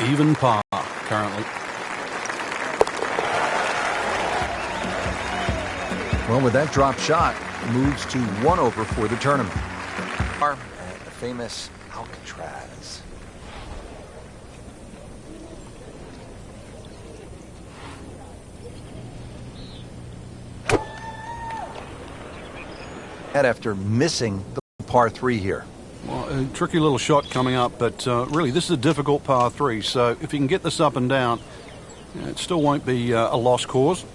Even par currently. Well, with that drop shot, moves to 1 over for the tournament. And the famous Alcatraz. And after missing the par 3 here. Well, a tricky little shot coming up, but really this is a difficult par 3, so if he can get this up and down, it still won't be a lost cause.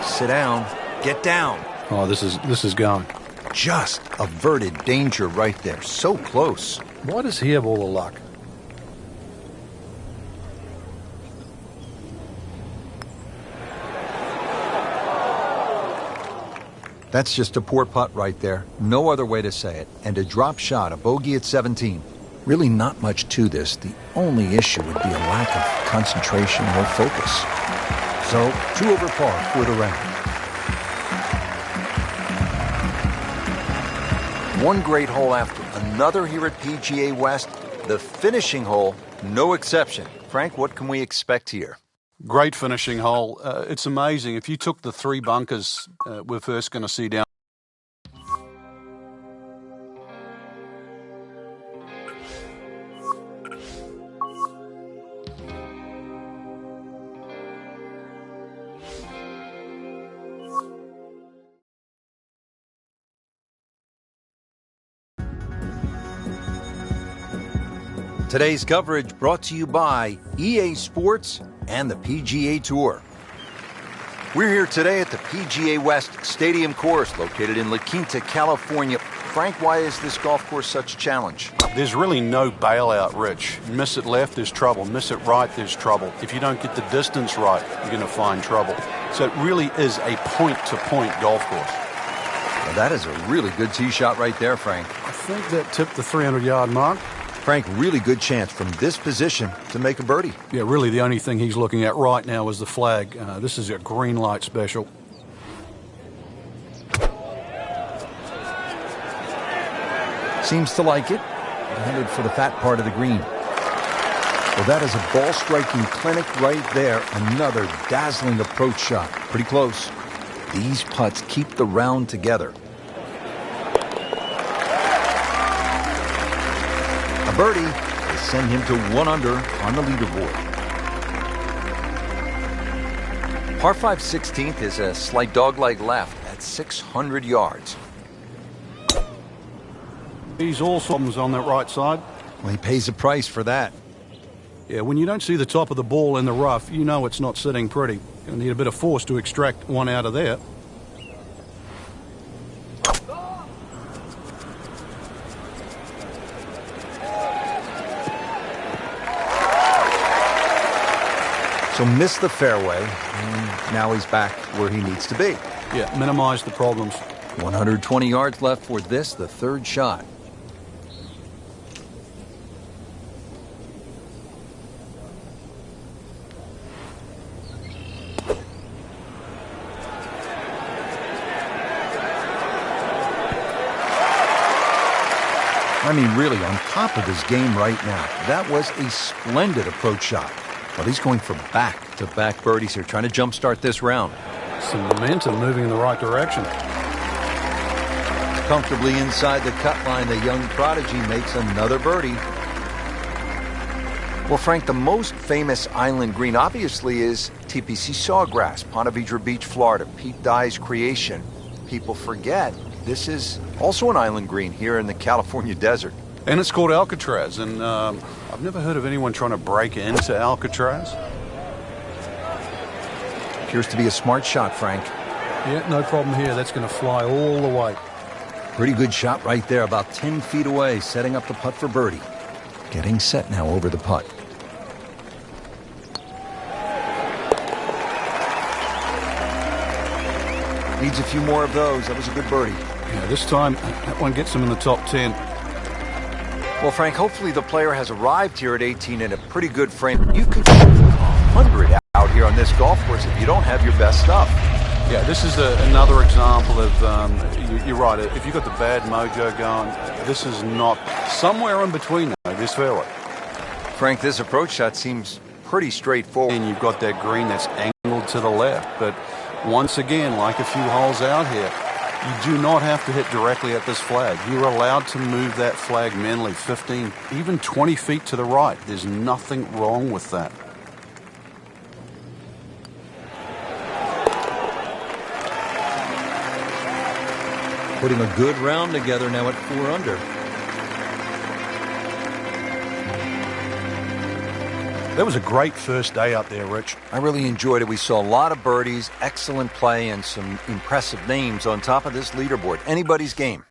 Sit down, get down. Oh, this is going. Just averted danger right there, so close. Why does he have all the luck? That's just a poor putt right there. No other way to say it. And a drop shot, a bogey at 17. Really not much to this. The only issue would be a lack of concentration or focus. So, 2 over par for the round. One great hole after another here at PGA West. The finishing hole, no exception. Frank, what can we expect here? Great finishing hole. It's amazing. If you took the 3 bunkers we're first going to see down. Today's coverage brought to you by EA Sports and the PGA Tour. We're here today at the PGA West Stadium course located in La Quinta, California. Frank, why is this golf course such a challenge? There's really no bailout, Rich. Miss it left, there's trouble. Miss it right, there's trouble. If you don't get the distance right, you're going to find trouble. So it really is a point-to-point golf course. Well, that is a really good tee shot right there, Frank. I think that tipped the 300-yard mark. Frank, really good chance from this position to make a birdie. Yeah, really the only thing he's looking at right now is the flag. This is a green light special. Seems to like it. Headed for the fat part of the green. Well, that is a ball-striking clinic right there. Another dazzling approach shot. Pretty close. These putts keep the round together. A birdie will send him to 1 under on the leaderboard. Par 5 16th is a slight dogleg left at 600 yards. He's all problems on that right side. Well, he pays a price for that. Yeah, when you don't see the top of the ball in the rough, you know it's not sitting pretty. You'll need a bit of force to extract one out of there. So missed the fairway, and now he's back where he needs to be. Yeah, minimize the problems. 120 yards left for this, the 3rd shot. I mean, really, on top of his game right now. That was a splendid approach shot. Well, he's going for back-to-back birdies here, trying to jumpstart this round. Some momentum moving in the right direction. Comfortably inside the cut line, the young prodigy makes another birdie. Well, Frank, the most famous island green obviously is TPC Sawgrass, Ponte Vedra Beach, Florida, Pete Dye's creation. People forget this is also an island green here in the California desert. And it's called Alcatraz, and I've never heard of anyone trying to break into Alcatraz. Appears to be a smart shot, Frank. Yeah, no problem here. That's going to fly all the way. Pretty good shot right there, about 10 feet away, setting up the putt for birdie. Getting set now over the putt. Needs a few more of those. That was a good birdie. Yeah, this time, that one gets him in the top 10. Well, Frank, hopefully the player has arrived here at 18 in a pretty good frame. You could shoot 100 out here on this golf course if you don't have your best stuff. Yeah, this is another example of, you're right, if you've got the bad mojo going, this is not, somewhere in between this fairway. Frank, this approach shot seems pretty straightforward. And you've got that green that's angled to the left, but once again, like a few holes out here, you do not have to hit directly at this flag. You're allowed to move that flag mentally 15, even 20 feet to the right. There's nothing wrong with that. Putting a good round together now at 4 under. That was a great first day out there, Rich. I really enjoyed it. We saw a lot of birdies, excellent play, and some impressive names on top of this leaderboard. Anybody's game.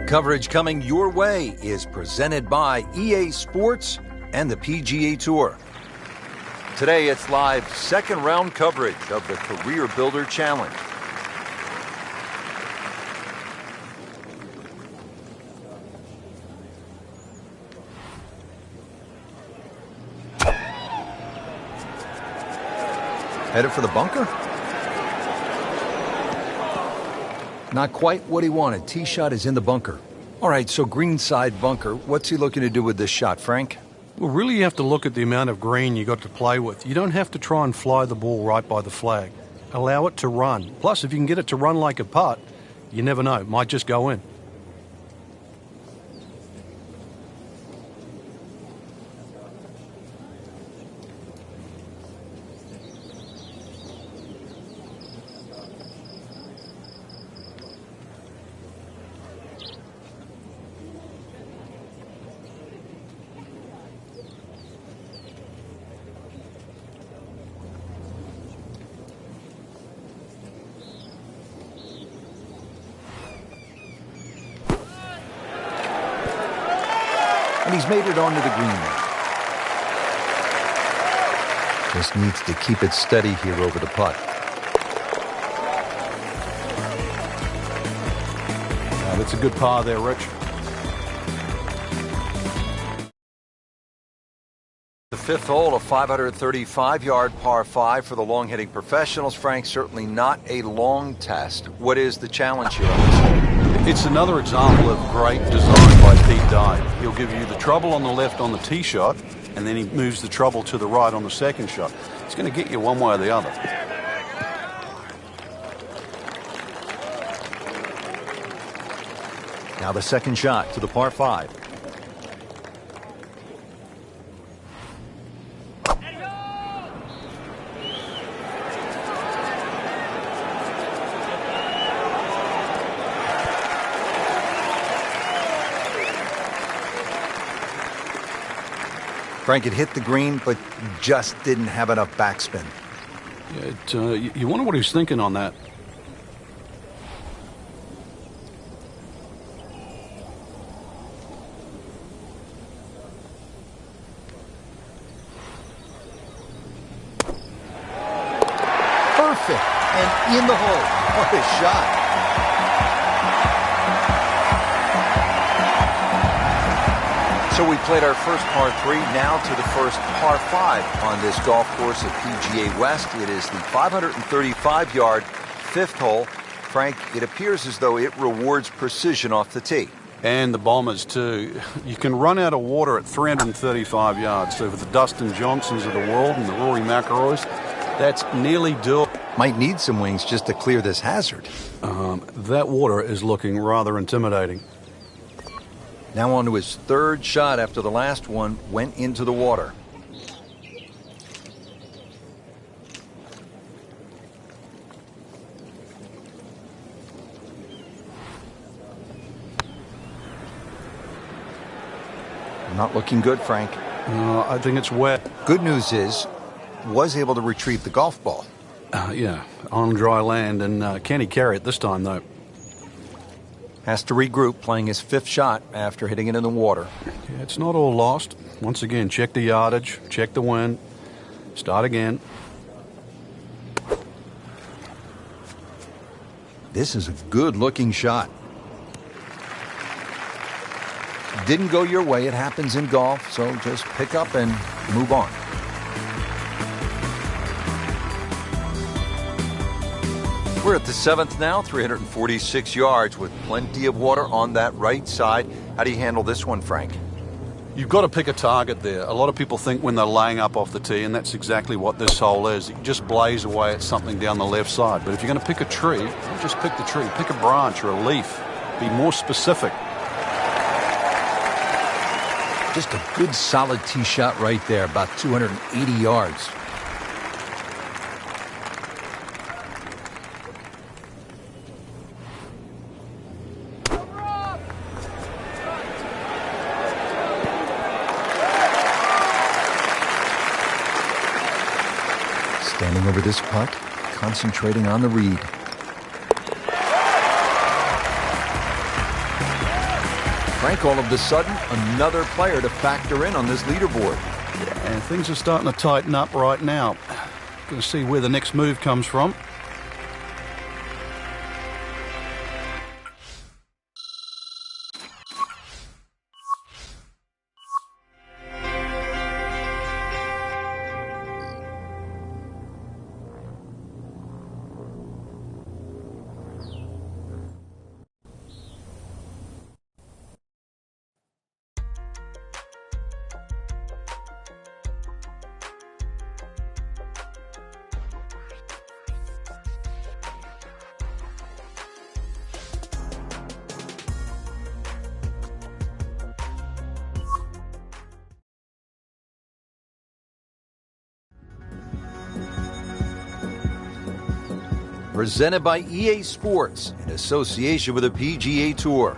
Coverage coming your way is presented by EA Sports and the PGA Tour. Today it's live second round coverage of the Career Builder Challenge. Headed for the bunker? Not quite what he wanted. Tee shot is in the bunker. All right, so greenside bunker. What's he looking to do with this shot, Frank? Well, really you have to look at the amount of green you got to play with. You don't have to try and fly the ball right by the flag. Allow it to run. Plus, if you can get it to run like a putt, you never know. It might just go in. And he's made it onto the green now. Just needs to keep it steady here over the putt. That's a good par there, Rich. The fifth hole, a 535-yard par 5 for the long-hitting professionals. Frank, certainly not a long test. What is the challenge here on this hole? It's another example of great design by Pete Dye. He'll give you the trouble on the left on the tee shot, and then he moves the trouble to the right on the second shot. It's going to get you one way or the other. Now the second shot to the par 5. Frank, it hit the green, but just didn't have enough backspin. Yeah, you wonder what he was thinking on that. Perfect, and in the hole. What a shot. So we played our first par 3, now to the first par 5 on this golf course at PGA West. It is the 535-yard fifth hole. Frank, it appears as though it rewards precision off the tee. And the Bombers, too. You can run out of water at 335 yards. So for the Dustin Johnsons of the world and the Rory McIlroys, that's nearly doable. Might need some wings just to clear this hazard. That water is looking rather intimidating. Now on to his third shot after the last one went into the water. Not looking good, Frank. I think it's wet. Good news is, was able to retrieve the golf ball. Yeah, on dry land, and can he carry it this time, though? Has to regroup, playing his 5th shot after hitting it in the water. Yeah, it's not all lost. Once again, check the yardage, check the wind, start again. This is a good-looking shot. Didn't go your way. It happens in golf, so just pick up and move on. We're at the 7th now, 346 yards with plenty of water on that right side. How do you handle this one, Frank? You've got to pick a target there. A lot of people think when they're laying up off the tee, and that's exactly what this hole is. You just blaze away at something down the left side. But if you're going to pick a tree, don't just pick the tree. Pick a branch or a leaf. Be more specific. Just a good solid tee shot right there, about 280 yards. Standing over this putt, concentrating on the read. Frank, all of a sudden, another player to factor in on this leaderboard. And things are starting to tighten up right now. Going to see where the next move comes from. Presented by EA Sports in association with the PGA Tour.